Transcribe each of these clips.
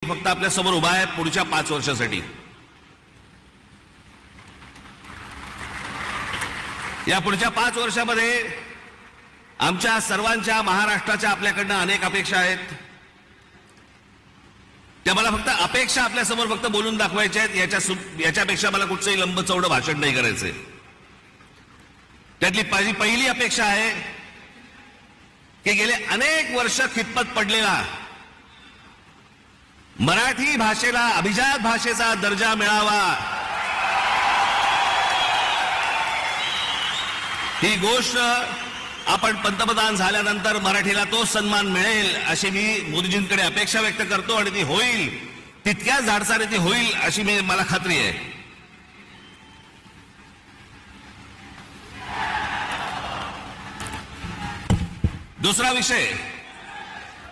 फक्त आपल्या समोर उभा आहे पुढच्या 5 वर्षासाठी. या पुढच्या 5 वर्षामध्ये आमच्या सर्वांच्या महाराष्ट्राच्या आपल्याकडनं अनेक अपेक्षा आहेत. त्या मला फक्त अपेक्षा आपल्या समोर फक्त बोलून दाखवायच्या आहेत. याच्यापेक्षा मला कुठचंही लंबचौडं भाषण नाही करायचंय. त्यातली पहिली अपेक्षा आहे की गेले अनेक वर्ष खितपत पडलेला मराठी भाषेला अभिजात भाषेचा दर्जा मिळावा, ही गोष्ट आपण पंतप्रधान झाल्यानंतर मराठीला तो सन्मान मिळेल अशी मी मोदीजींकडे अपेक्षा व्यक्त करतो आणि ती होईल, तितक्याच धाडसाने ती होईल अशी मला खात्री आहे. दुसरा विषय,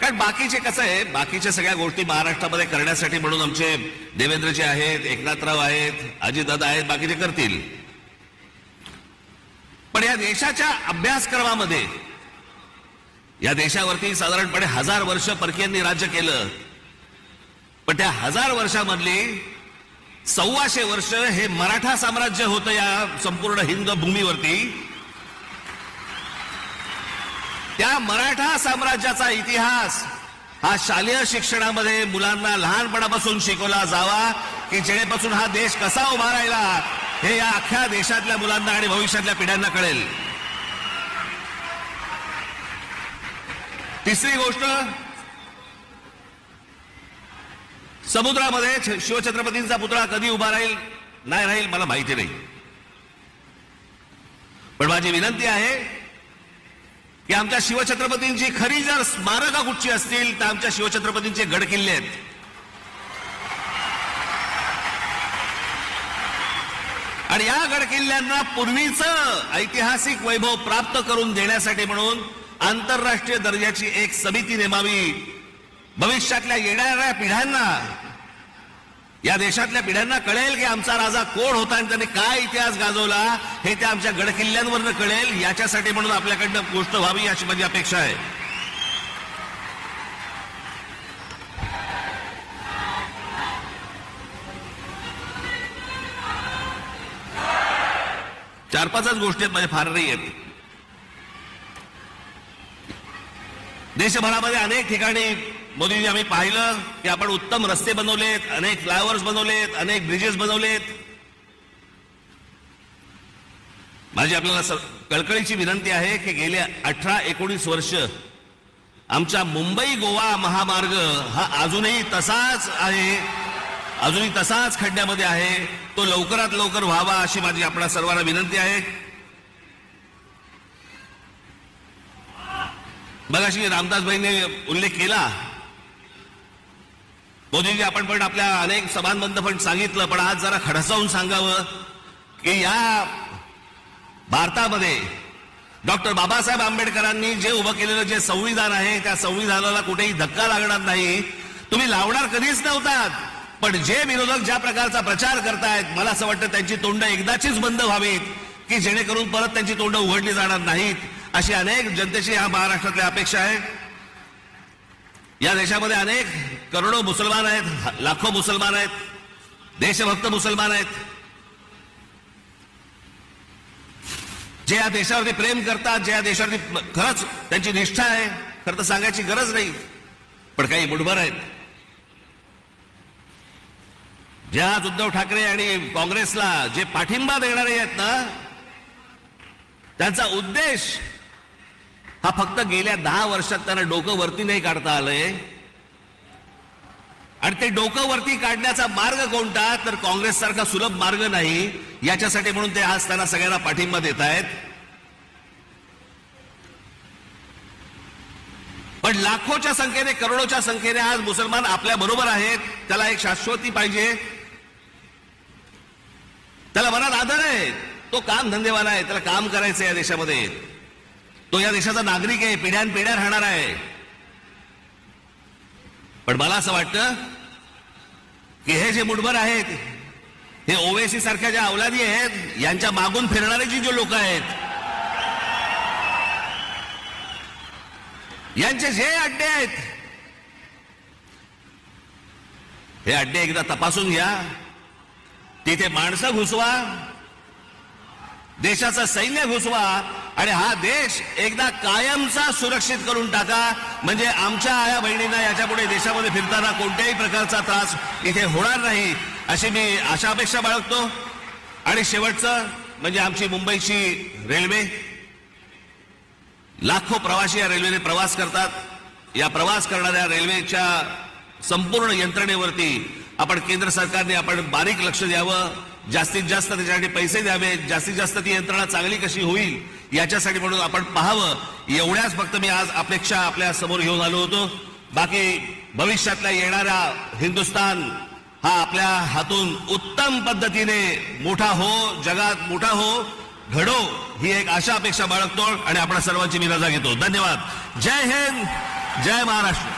कारण बाकीचे कसं आहे, बाकीच्या सगळ्या गोष्टी महाराष्ट्रामध्ये करण्यासाठी म्हणून आमचे देवेंद्रजी आहेत, एकनाथराव आहेत, अजितदादा आहेत, बाकीचे करतील. पण या देशाच्या अभ्यासक्रमामध्ये, या देशावरती साधारणपणे 1000 वर्ष परकीयांनी राज्य केलं, पण त्या 1000 वर्षामधली 125 वर्ष हे मराठा साम्राज्य होतं या संपूर्ण हिंद भूमीवरती. त्या मराठा साम्राज्याचा इतिहास हा शालेय शिक्षणामध्ये मुलांना लहानपणापासून शिकवला जावा की जेणेपासून हा देश कसा उभा राहिला हे या अख्ख्या देशातल्या मुलांना आणि भविष्यातल्या पिढ्यांना कळेल. तिसरी गोष्ट, समुद्रामध्ये शिवछत्रपतींचा पुतळा कधी उभा राहील नाही राहील मला माहिती नाही, पण माझी विनंती आहे की आमच्या शिवछत्रपतींची खरी जर स्मारकं कुठची असतील तर आमच्या शिवछत्रपतींचे गडकिल्ले आहेत. आणि या गडकिल्ल्यांना पूर्वीचं ऐतिहासिक वैभव प्राप्त करून देण्यासाठी म्हणून आंतरराष्ट्रीय दर्जाची एक समिती नेमावी. भविष्यातल्या येणाऱ्या पिढ्यांना, या देशातल्या पिढ्यांना कळेल की आमचा राजा कोण होता आणि त्याने काय इतिहास गाजवला हे त्या आमच्या गडकिल्ल्यांवरनं कळेल. याच्यासाठी म्हणून आपल्याकडनं गोष्ट व्हावी अशी माझी अपेक्षा आहे. चार पाचच गोष्टी आहेत, माझ्या फार नाही आहेत. देशभरामध्ये अनेक ठिकाणी मोदींनी आम्ही पाहिलं की आपण उत्तम रस्ते बनवलेत, अनेक फ्लायओव्हर्स बनवलेत, अनेक ब्रिजेस बनवलेत. माझी आपल्याला कळकळीची विनंती आहे की गेले 18-19 वर्ष आमचा मुंबई गोवा महामार्ग हा अजूनही तसाच आहे, अजूनही तसाच खड्ड्यामध्ये आहे. तो लवकरात लवकर व्हावा अशी माझी आपल्या सर्वांना विनंती आहे. मगाशी रामदासभाईंनी उल्लेख केला, मोदीजी आपण पण आपल्या अनेक सभांबद्दल पण सांगितलं, पण आज जरा खडसावून सांगावं की या भारतामध्ये डॉक्टर बाबासाहेब आंबेडकरांनी जे उभं केलेलं जे संविधान आहे त्या संविधानाला कुठेही धक्का लागणार नाही. तुम्ही लावणार कधीच नव्हतात, पण जे विरोधक ज्या प्रकारचा प्रचार करतायत मला असं वाटतं त्यांची तोंड एकदाचीच बंद व्हावीत की जेणेकरून परत त्यांची तोंड उघडली जाणार नाहीत, अशी अनेक जनतेची या महाराष्ट्रातल्या अपेक्षा आहे. या देशामध्ये अनेक करोडो मुसलमान आहेत, लाखो मुसलमान आहेत, देशभक्त मुसलमान आहेत, जे या देशावरती प्रेम करतात, जे या देशावरती खरंच त्यांची निष्ठा आहे. खरं तर सांगायची गरज नाही, पण काही मुठभर आहेत जे आज उद्धव ठाकरे आणि काँग्रेसला जे पाठिंबा देणारे आहेत ना, त्यांचा उद्देश हा फक्त गेल्या 10 वर्षात त्यांना डोकं वरती नाही काढता आलंय. आणि ते डोकं वरती काढण्याचा मार्ग कोणता, तर काँग्रेस सारखा सुलभ मार्ग नाही. याच्यासाठी म्हणून ते आज त्यांना सगळ्यांना पाठिंबा देत आहेत. पण लाखोच्या संख्येने, करोडोच्या संख्येने आज मुसलमान आपल्या बरोबर आहेत. त्याला एक शाश्वती पाहिजे, त्याला मनात आदर आहे, तो काम धंदेवाला आहे, त्याला काम करायचं या देशामध्ये, तो या देशाचा नागरिक आहे, पिढ्यानपिढ्या राहणार आहे. पण मला असं वाटतं की हे जे मुठभर आहेत, हे ओवेसी सारख्या ज्या अवलादी आहेत, यांच्या मागून फिरणारे जी लोक आहेत, यांचे जे अड्डे आहेत हे अड्डे एकदा तपासून घ्या, तिथे माणसं घुसवा, देशाचं सैन्य घुसवा आणि हा देश एकदा कायमचा सुरक्षित करून टाका. म्हणजे आमच्या आया बहिणींना याच्यापुढे देशामध्ये फिरताना कोणत्याही प्रकारचा त्रास इथे होणार नाही, अशी मी आशा अपेक्षा बाळगतो. आणि शेवटचं म्हणजे आमची मुंबईची रेल्वे. लाखो प्रवासी या रेल्वेने प्रवास करतात. या प्रवास करणाऱ्या रेल्वेच्या संपूर्ण यंत्रणेवरती आपण केंद्र सरकारने आपण बारीक लक्ष द्यावं, जास्तीत जास्त त्याच्यासाठी पैसे द्यावे, जास्तीत जास्त ती यंत्रणा चांगली कशी होईल याच्यासाठी म्हणून आपण पाहावं. एवढ्याच फक्त मी आज अपेक्षा आपल्या समोर घेऊन आलो होतो. बाकी भविष्यातल्या येणारा हिंदुस्थान हा आपल्या हातून उत्तम पद्धतीने मोठा हो, जगात मोठा हो, घडो, ही एक आशा अपेक्षा बाळगतो आणि आपण सर्वांची मी रजा घेतो. धन्यवाद. जय हिंद, जय महाराष्ट्र.